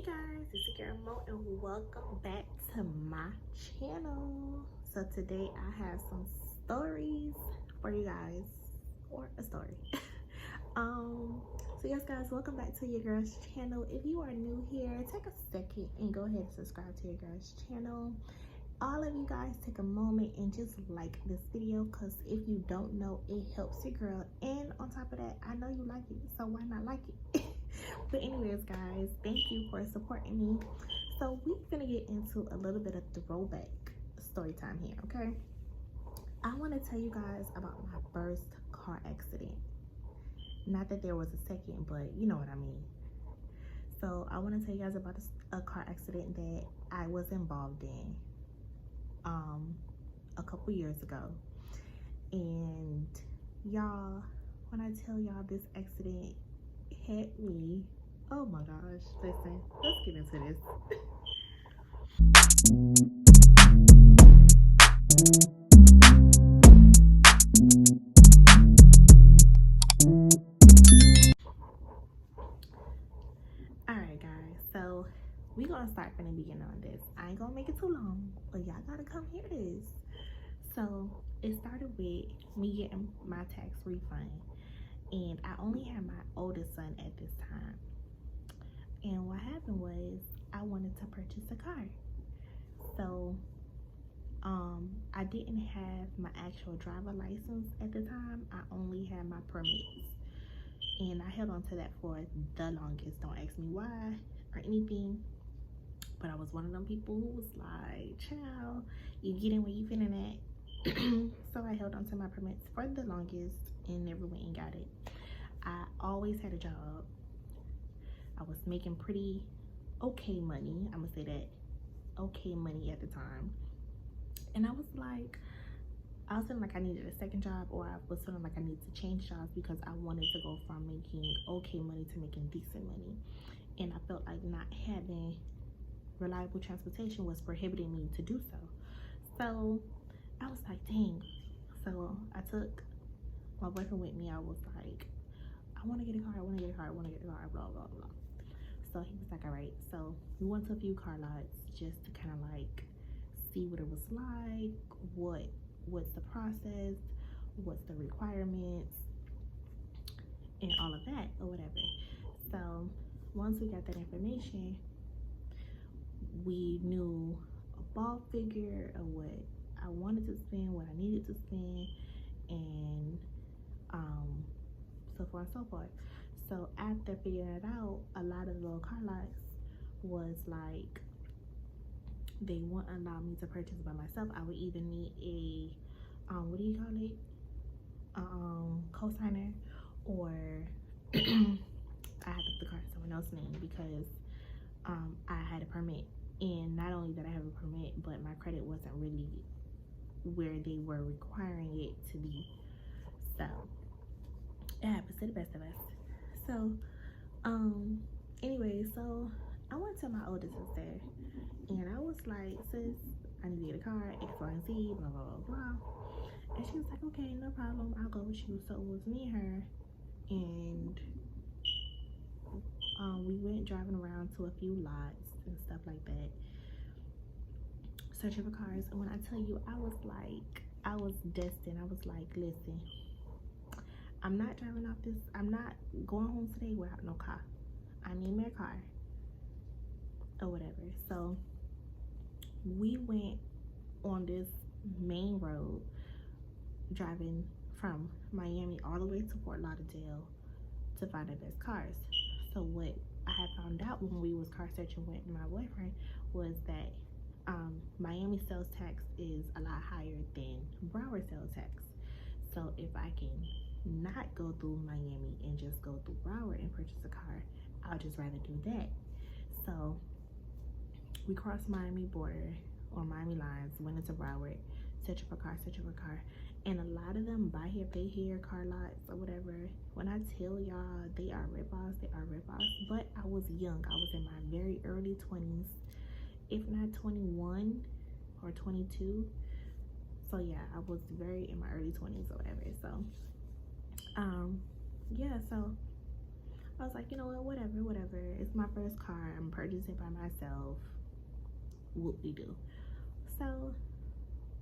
Hey guys, it's your girl Mo and welcome back to my channel. So today I have some stories for you guys, or a story. So yes guys, welcome back to your girl's channel. If you are new here, take a second and go ahead and subscribe to your girl's channel. All of you guys take a moment and just like this video, because if you don't know, it helps your girl, and on top of that, I know you like it, so why not like it? But anyways guys, thank you for supporting me. So we're gonna get into a little bit of throwback story time here, okay? I want to tell you guys about my first car accident. Not that there was a second, but you know what I mean. So I want to tell you guys about a car accident that I was involved in a couple years ago. And y'all, when I tell y'all this accident hit me, oh my gosh, listen, let's get into this. Alright guys, so we gonna start from the beginning on this. I ain't gonna make it too long, but y'all gotta come hear this. So it started with me getting my tax refund, and I only had my oldest son at this time. And what happened was I wanted to purchase a car. So I didn't have my actual driver license at the time. I only had my permits, and I held on to that for the longest. Don't ask me why or anything, but I was one of them people who was like, child, you get in where you feeling at. So I held on to my permits for the longest and never went and got it. I always had a job. I was making pretty okay money. I'm gonna say that, okay money at the time. And I was feeling like I needed a second job, or I was feeling like I needed to change jobs, because I wanted to go from making okay money to making decent money. And I felt like not having reliable transportation was prohibiting me to do so. So I was like, dang. So I took my boyfriend with me. I was like, I want to get a car, I want to get a car, I want to get a car, blah, blah, blah. So he was like, all right. So we went to a few car lots just to kind of like see what it was like, what's the process, what's the requirements, and all of that or whatever. So once we got that information, we knew a ball figure of what I wanted to spend, what I needed to spend, and so forth and so forth. So after figuring it out, a lot of the little car lots was like, they wouldn't allow me to purchase by myself. I would either need a what do you call it, co-signer, or I had to put the car in someone else's name, because I had a permit. And not only did I have a permit, but my credit wasn't really where they were requiring it to be. So it happens to the best of us. So anyway, so I went to my oldest sister and I was like, sis, I need to get a car, X, Y, and Z, blah, blah, blah, blah. And she was like, okay, no problem, I'll go with you. So it was me and her, and we went driving around to a few lots and stuff like that, searching for cars. And when I tell you, I was destined. I was like, listen, I'm not driving off this, I'm not going home today without no car. I need me a car or whatever. So we went on this main road driving from Miami all the way to Fort Lauderdale to find the best cars. So what I had found out when we was car searching with my boyfriend was that Miami sales tax is a lot higher than Broward sales tax. So if I can not go through Miami and just go through Broward and purchase a car, I'll just rather do that. So we crossed Miami border, or Miami lines, went into Broward, searching for car, and a lot of them buy here, pay here, car lots or whatever. When I tell y'all, they are ripoffs, but I was young. I was in my very early 20s, if not 21 or 22. So yeah, I was very in my early 20s or whatever. So yeah, so I was like, you know what, whatever. It's my first car. I'm purchasing by myself. Whoop-de-doo. So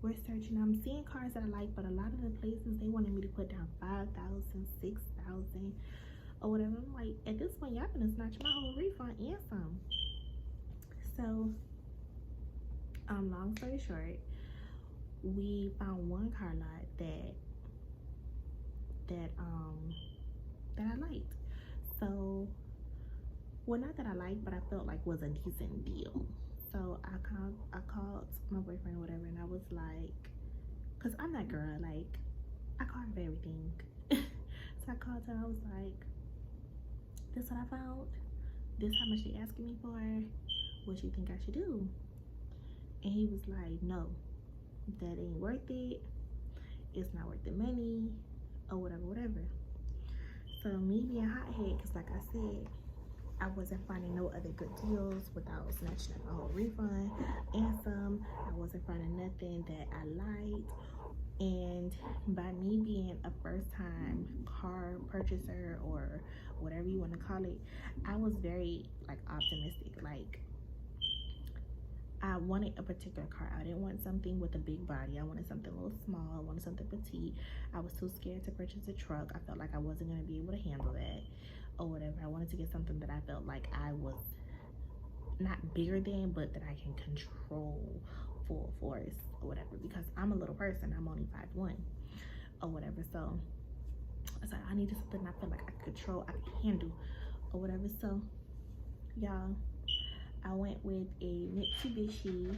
we're searching. I'm seeing cars that I like, but a lot of the places they wanted me to put down 5,000, 6,000, or whatever. I'm like, at this point, y'all gonna snatch my whole refund and some. So, long story short, we found one car lot that I liked. So, well, not that I liked, but I felt like was a decent deal. So I called my boyfriend or whatever, and I was like, cause I'm that girl, like I call her for everything. So I called her. I was like, this is what I found. This how much they asking me for. What you think I should do? And he was like, no, that ain't worth it. It's not worth the money, or whatever. So me being hothead, cause like I said, I wasn't finding no other good deals without snatching up a whole refund and some. I wasn't finding nothing that I liked. And by me being a first time car purchaser, or whatever you want to call it, I was very like optimistic. Like, I wanted a particular car. I didn't want something with a big body. I wanted something a little small. I wanted something petite. I was too scared to purchase a truck. I felt like I wasn't going to be able to handle that, or whatever. I wanted to get something that I felt like I was not bigger than, but that I can control full force, or whatever, because I'm a little person. I'm only 5'1", or whatever. So I was like, I needed something I feel like I could control, I could handle, or whatever. So y'all, I went with a Mitsubishi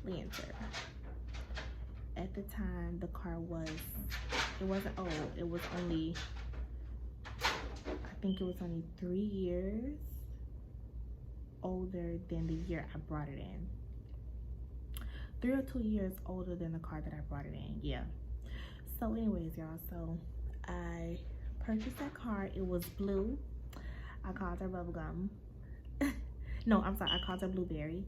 Lancer. At the time, the car it wasn't old. It was only, I think it was only 3 years older than the year I brought it in. 3 or 2 years older than the car that I brought it in, yeah. So anyways, y'all, so I purchased that car. It was blue. I called her bubblegum. No, I'm sorry, I called her blueberry,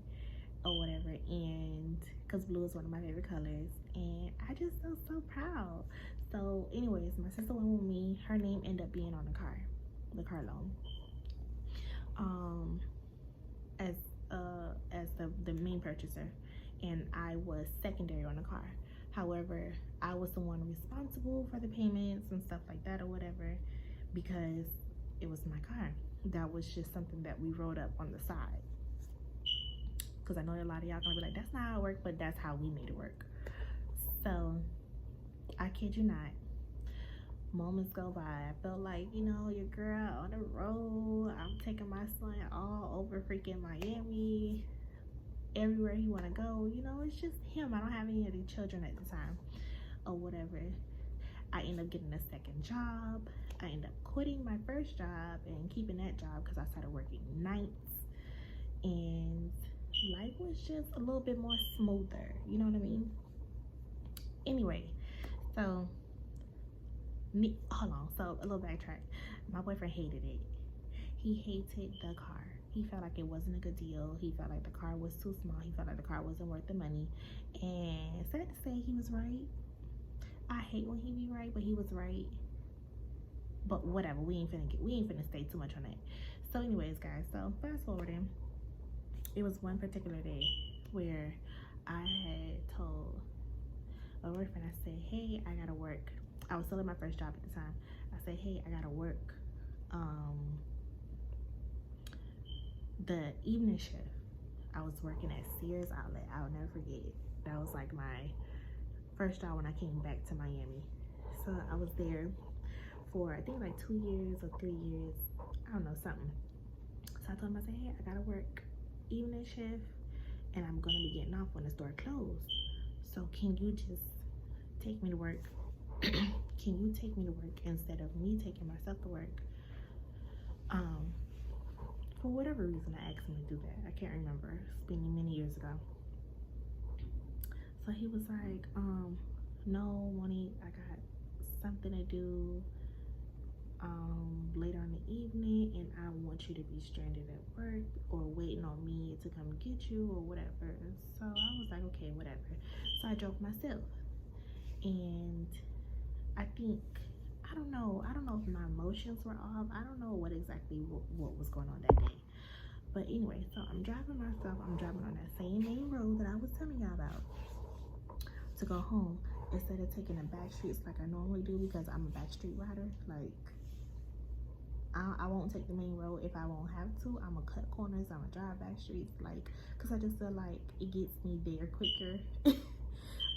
or whatever, and because blue is one of my favorite colors, and I just felt so proud. So anyways, my sister went with me. Her name ended up being on the car loan, as the main purchaser, and I was secondary on the car. However, I was the one responsible for the payments and stuff like that, or whatever, because it was my car. That was just something that we wrote up on the side, because I know a lot of y'all gonna be like, that's not how it worked, but that's how we made it work. So I kid you not, moments go by, I felt like, you know, your girl on the road. I'm taking my son all over freaking Miami, everywhere he want to go. You know, it's just him. I don't have any of the children at the time, or whatever. I end up getting a second job. I end up quitting my first job and keeping that job because I started working nights, and life was just a little bit more smoother, you know what I mean? Anyway, so hold on, so a little backtrack. My boyfriend hated it. He hated the car. He felt like it wasn't a good deal. He felt like the car was too small. He felt like the car wasn't worth the money. And sad to say, he was right. I hate when he be right, but he was right. But whatever, we ain't finna stay too much on that. So anyways, guys, so fast forwarding, it was one particular day where I had told my boyfriend, I said, hey, I gotta work. I was still at my first job at the time. I said, hey, I gotta work the evening shift. I was working at Sears Outlet. I'll never forget it. That was like my first job when I came back to Miami. So I was there for, I think, like 2 years or 3 years. I don't know, something. So I told him, I said, hey, I gotta work evening shift, and I'm gonna be getting off when the store closed. So can you just take me to work? Can you take me to work instead of me taking myself to work? For whatever reason, I asked him to do that. I can't remember. It's been many years ago. So he was like, no, Monique, I got something to do later in the evening, and I want you to be stranded at work or waiting on me to come get you or whatever. So I was like, okay, whatever. So I drove myself, and I think I don't know if my emotions were off. I don't know what exactly what was going on that day. But anyway, so I'm driving myself. I'm driving on that same main road that I was telling y'all about to go home, instead of taking the back streets like I normally do, because I'm a back street rider. Like, I won't take the main road if I won't have to. I'm gonna cut corners. I'm gonna drive back streets, like, because I just feel like it gets me there quicker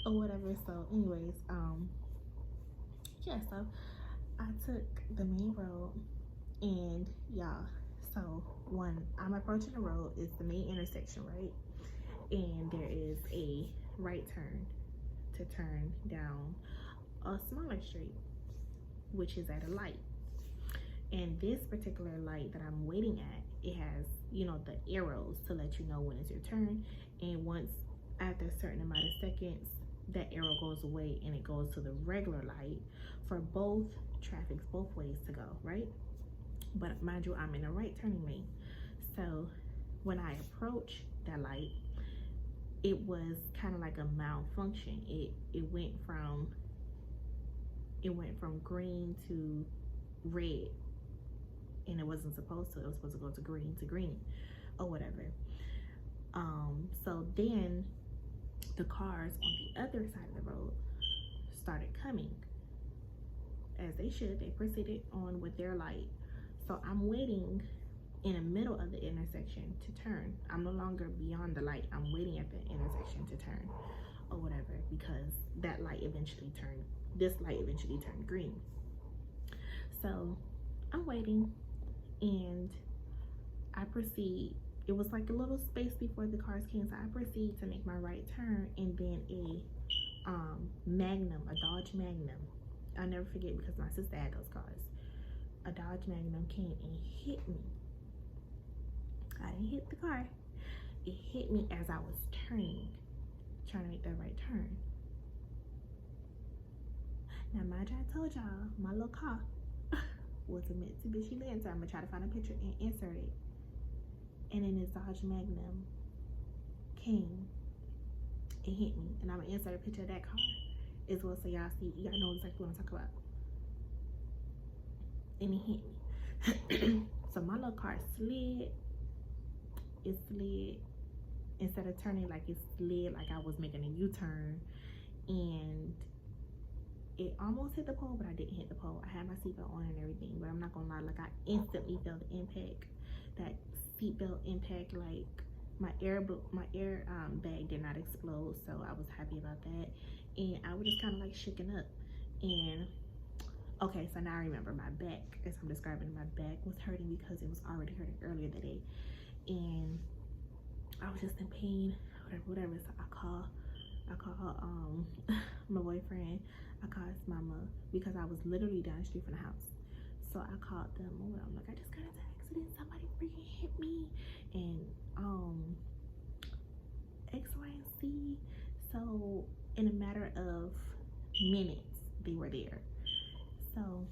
or whatever. So anyways, yeah, so I took the main road, and y'all, so when I'm approaching the road, it's the main intersection, right? And there is a right turn to turn down a smaller street, which is at a light. And this particular light that I'm waiting at, it has, you know, the arrows to let you know when it's your turn. And once after a certain amount of seconds, that arrow goes away and it goes to the regular light for both traffics, both ways to go, right? But mind you, I'm in the right turning lane. So when I approach that light, it was kind of like a malfunction. It went from green to red, and it wasn't supposed to. It was supposed to go to green or whatever. So then the cars on the other side of the road started coming, as they should. They proceeded on with their light. So I'm waiting in the middle of the intersection to turn. I'm no longer beyond the light. I'm waiting at the intersection to turn or whatever, because that light eventually turned, this light eventually turned green. So I'm waiting, and I proceed. It was like a little space before the cars came, so I proceed to make my right turn, and then a Magnum, a Dodge Magnum, I'll never forget because my sister had those cars. A Dodge Magnum came and hit me. I didn't hit the car. It hit me as I was turning, trying to make that right turn. Now, mind you, I told y'all my little car was a Mitsubishi Lancer. I'm gonna try to find a picture and insert it. And then this Dodge Magnum came and hit me, and I'm gonna insert a picture of that car as well, so y'all see, y'all know exactly what I'm talking about. And it hit me. So my little car slid. It slid. Instead of turning, like, it slid like I was making a U-turn, and it almost hit the pole, but I didn't hit the pole. I had my seatbelt on and everything, but I'm not gonna lie, like, I instantly felt the impact, that seatbelt impact. Like, my air bag did not explode, so I was happy about that. And I was just kind of like shaken up. And okay, so now I remember my back, as I'm describing, my back was hurting because it was already hurting earlier that day, and I was just in pain, whatever. So I call my boyfriend. I called his mama, because I was literally down the street from the house. So I called them. I'm like, I just got into an accident. Somebody freaking hit me, and X, Y, and Z. So in a matter of minutes, they were there. So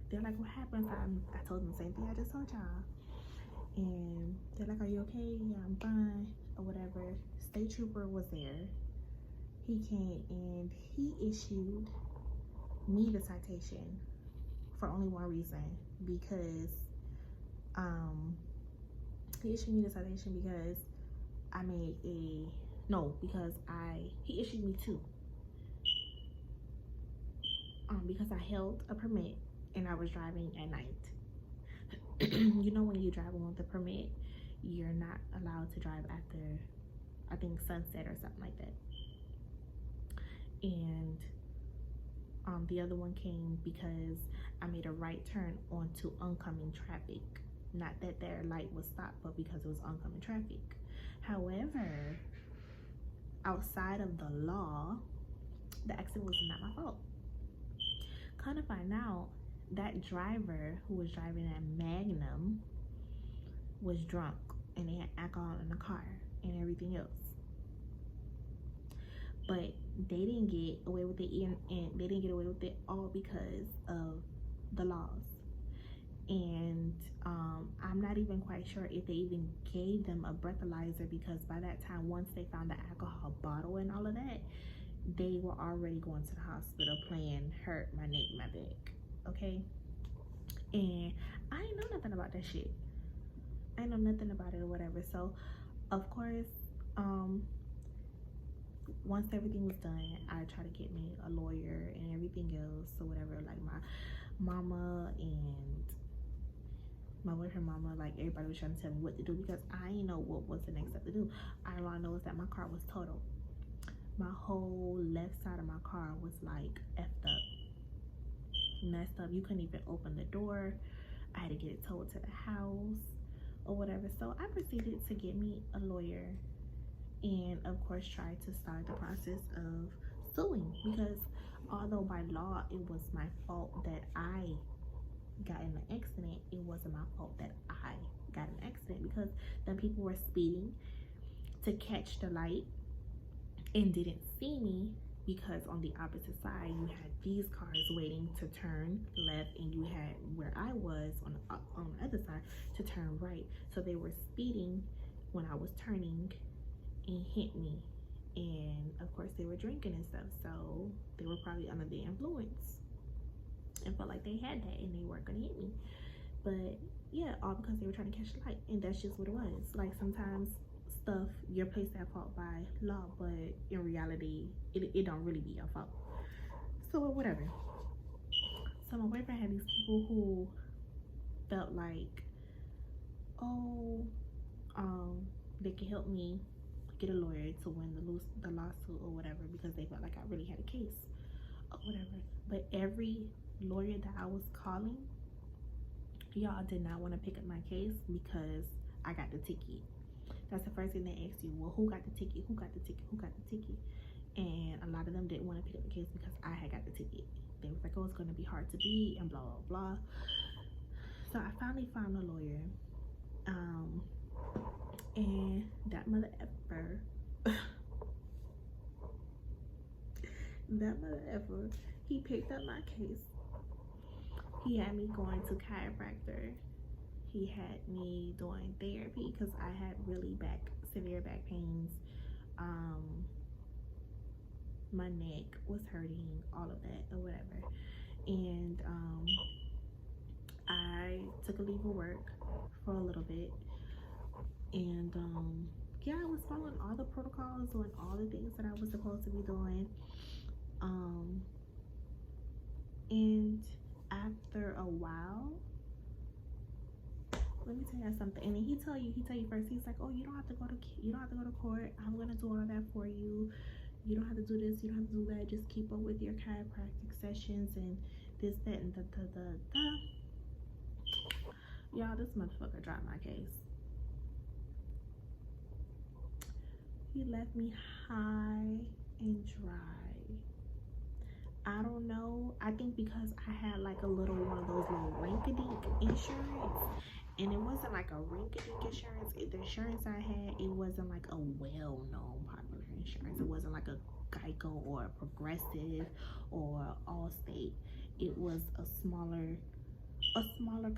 they're like, what happened? So I told them the same thing I just told y'all. And they're like, are you okay? Yeah, I'm fine, or whatever. State trooper was there. He came and he issued me the citation for only one reason, because he issued me the citation because I made he issued me two. Because I held a permit and I was driving at night. You know, when you're driving with a permit, you're not allowed to drive after, I think, sunset or something like that. And the other one came because I made a right turn onto oncoming traffic. Not that their light was stopped, but because it was oncoming traffic. However, outside of the law, the accident was not my fault. Kind of find out, that driver who was driving that Magnum was drunk, and they had alcohol in the car and everything else. But they didn't get away with it, and they didn't get away with it all because of the laws. And I'm not even quite sure if they even gave them a breathalyzer, because by that time, once they found the alcohol bottle and all of that, they were already going to the hospital playing hurt my neck, my back. Okay, and I ain't know nothing about that shit. I know nothing about it or whatever. So of course, once everything was done, I tried to get me a lawyer and everything else or whatever. Like my mama and my boyfriend mama, like everybody was trying to tell me what to do because I didn't know what was the next step to do. All I know is that my car was totaled. My whole left side of my car was like effed up, messed up. You couldn't even open the door. I had to get it towed to the house or whatever. So I proceeded to get me a lawyer and of course try to start the process of suing, because although by law it was my fault that I got in an accident, it wasn't my fault that I got in an accident, because the people were speeding to catch the light and didn't see me, because on the opposite side you had these cars waiting to turn left and you had where I was on the other side to turn right. So they were speeding when I was turning and hit me, and of course they were drinking and stuff, so they were probably under the influence and felt like they had that and they weren't gonna hit me. But yeah, all because they were trying to catch the light, and that's just what it was. Like sometimes stuff you're placed at fault by law, but in reality it don't really be your fault. So whatever. So my boyfriend had these people who felt like, oh, they could help me get a lawyer to win the lawsuit or whatever, because they felt like I really had a case or whatever. But every lawyer that I was calling, y'all did not want to pick up my case because I got the ticket. That's the first thing they asked you. Well, who got the ticket? Who got the ticket? Who got the ticket? And a lot of them didn't want to pick up the case because I had got the ticket. They was like, oh, it's going to be hard to beat and blah, blah, blah. So I finally found a lawyer. And that mother effer, he picked up my case. He had me going to chiropractor. He had me doing therapy because I had really severe back pains. My neck was hurting, all of that or whatever. And I took a leave of work for a little bit. And yeah, I was following all the protocols, doing all the things that I was supposed to be doing. And after a while, let me tell you something. And then he tell you first, he's like, oh, you don't have to go to court. I'm gonna do all of that for you. You don't have to do this, you don't have to do that. Just keep up with your chiropractic sessions and this, that, and da. Y'all, this motherfucker dropped my case. He left me high and dry. I don't know. I think because I had like a little one of those little rink-a-dink insurance, and it wasn't like a rink-a-dink insurance. The insurance I had, it wasn't like a well-known popular insurance. It wasn't like a Geico or a Progressive or Allstate. It was a smaller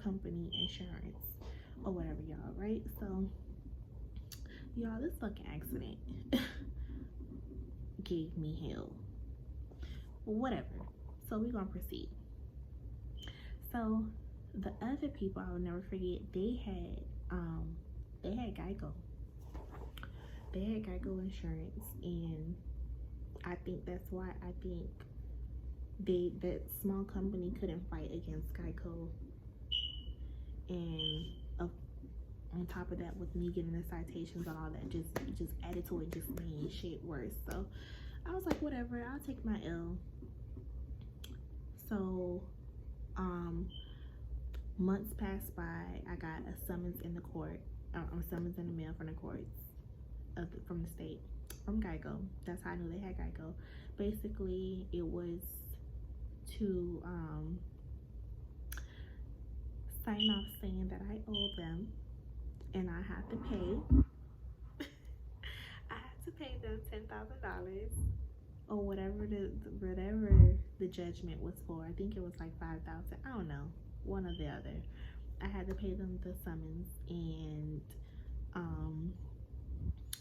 company insurance or whatever, y'all, right? So y'all, this fucking accident gave me hell. Whatever. So we're gonna proceed. So the other people, I will never forget, they had Geico. They had Geico insurance, and I think that's why that small company couldn't fight against Geico. And on top of that, with me getting the citations and all that, just added to it, just made shit worse. So I was like, whatever, I'll take my L. So months passed by. I got a summons in the court, a summons in the mail from the courts, from the state, from Geico. That's how I knew they had Geico. Basically, it was to sign off saying that I owed them, and I had to pay. I had to pay them $10,000 or whatever the judgment was for. I think it was like $5,000. I don't know, one or the other. I had to pay them the summons, and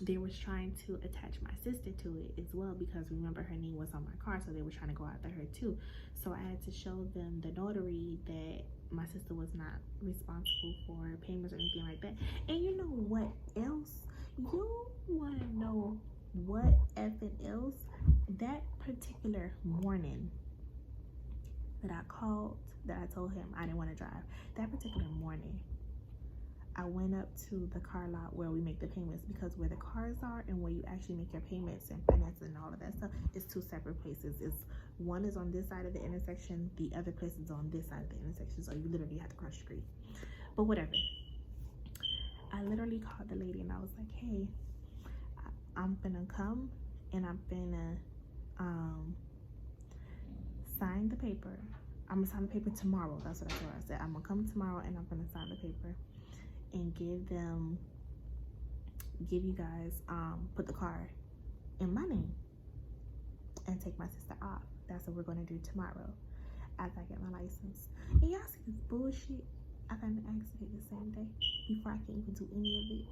they was trying to attach my sister to it as well, because remember her name was on my car, so they were trying to go after her too. So I had to show them the notary that my sister was not responsible for payments or anything like that. And you know what else? You want to know what effing else? That particular morning that I called, that I told him I didn't want to drive, that particular morning, I went up to the car lot where we make the payments, because where the cars are and where you actually make your payments and finance and all of that stuff is two separate places. It's one is on this side of the intersection, the other place is on this side of the intersection, so you literally have to cross the street. But whatever. I literally called the lady and I was like, hey, I'm gonna come and I'm gonna sign the paper. I'm gonna sign the paper tomorrow. That's what I told her. I said, I'm gonna come tomorrow and I'm gonna sign the paper and give you guys, put the car in my name and take my sister off. That's what we're gonna do tomorrow after I get my license. And y'all see this bullshit? I got in an accident the same day before I can even do any of it.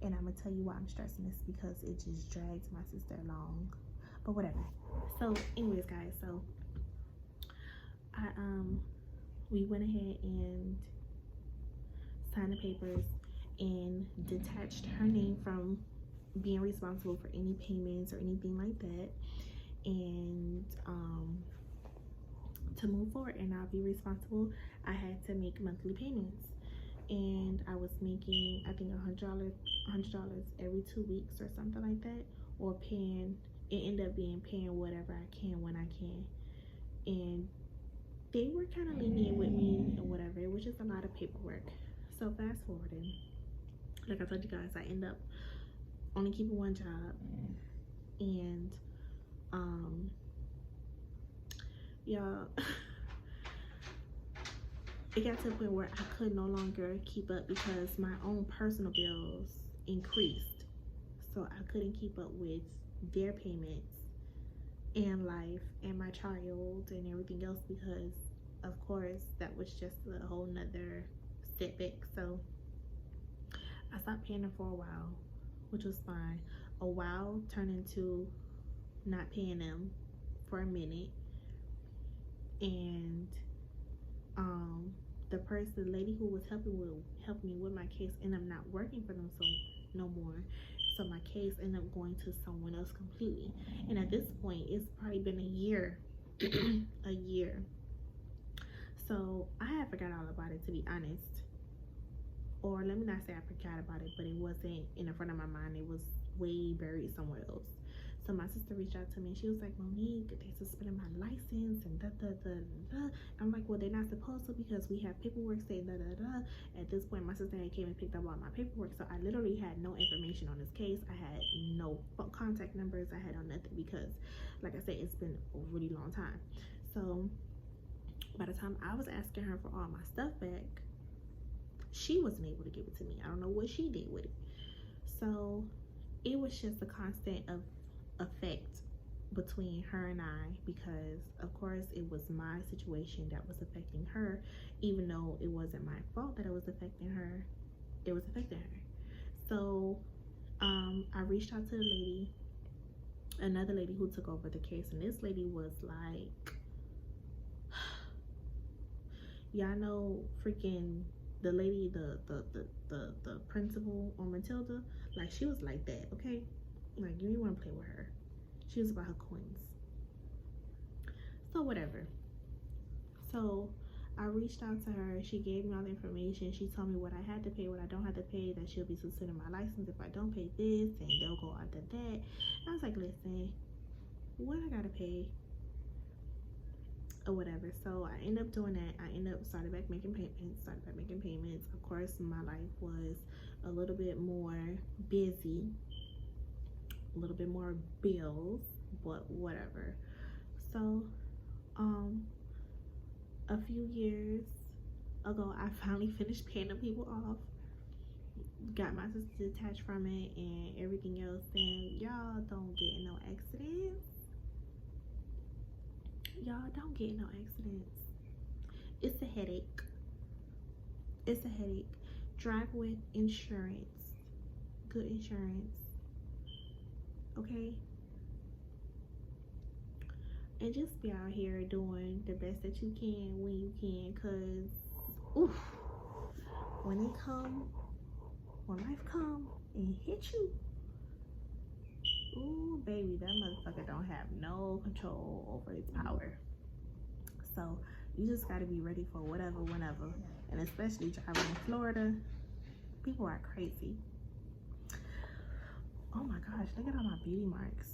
And I'm gonna tell you why I'm stressing this, because it just drags my sister along. But whatever. So anyways, guys, so we went ahead and signed the papers and detached her name from being responsible for any payments or anything like that, and to move forward, and I'll be responsible. I had to make monthly payments, and I was making, I think, $100 every 2 weeks or something like that, or paying, it ended up being paying whatever I can when I can. And they were kind of lenient with me and whatever. It was just a lot of paperwork. So fast forwarding, like I told you guys, I end up only keeping one job, and y'all, it got to the point where I could no longer keep up because my own personal bills increased, so I couldn't keep up with their payments and life and my child and everything else, because of course that was just a whole nother setback. So I stopped paying them for a while, which was fine. A while turned into not paying them for a minute, and the lady who was helping me with my case ended up not working for them no more. So my case ended up going to someone else completely. And at this point, it's probably been a year. A year. So I had forgot all about it, to be honest. Or let me not say I forgot about it, but it wasn't in the front of my mind. It was way buried somewhere else. So my sister reached out to me and she was like, Monique, they suspended my license and da. I'm like, well, they're not supposed to, because we have paperwork saying da. At this point, my sister had came and picked up all my paperwork. So I literally had no information on this case. I had no contact numbers. I had no nothing, because like I said, it's been a really long time. So by the time I was asking her for all my stuff back, she wasn't able to give it to me. I don't know what she did with it. So it was just a constant effect between her and I, because of course it was my situation that was affecting her, even though it wasn't my fault that it was affecting her. It was affecting her. So I reached out to the lady, another lady who took over the case, and this lady was like, y'all know freaking the lady, the principal on Matilda, like she was like that, okay? Like, you didn't want to play with her. She was about her coins. So whatever. So I reached out to her. She gave me all the information. She told me what I had to pay, what I don't have to pay, that she'll be suspending my license if I don't pay this, and they'll go after that. I was like, listen, what I gotta pay or whatever. So I ended up doing that. I ended up started back making payments. Of course, my life was a little bit more busy, a little bit more bills, but whatever. So a few years ago, I finally finished paying the people off, got my sister detached from it and everything else, and y'all don't get in no accidents. Y'all don't get in no accidents. It's a headache. It's a headache. Drive with insurance, good insurance, okay? And just be out here doing the best that you can when you can, cause oof, when life come and hit you, ooh baby, that motherfucker don't have no control over its power. So you just gotta be ready for whatever, whenever. And especially driving in Florida, people are crazy. Oh my gosh, look at all my beauty marks.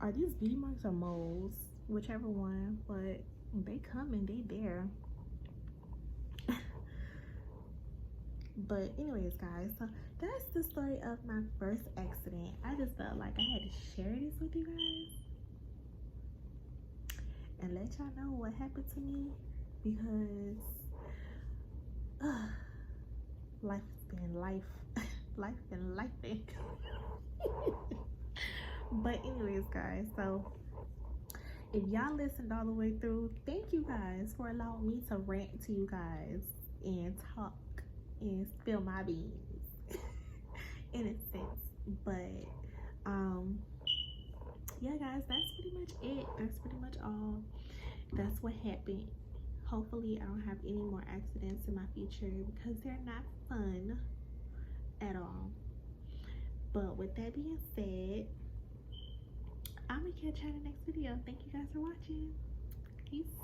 Are these beauty marks or moles? Whichever one, but they coming, they there. But anyways, guys, so that's the story of my first accident. I just felt like I had to share this with you guys and let y'all know what happened to me, because life has been life. Life been lifing. But anyways, guys, so if y'all listened all the way through, thank you guys for allowing me to rant to you guys and talk and spill my beans in a sense. But yeah guys, that's pretty much it. That's pretty much all. That's what happened. Hopefully I don't have any more accidents in my future, because they're not fun at all. But with that being said, I'm gonna catch you in the next video. Thank you guys for watching. Peace.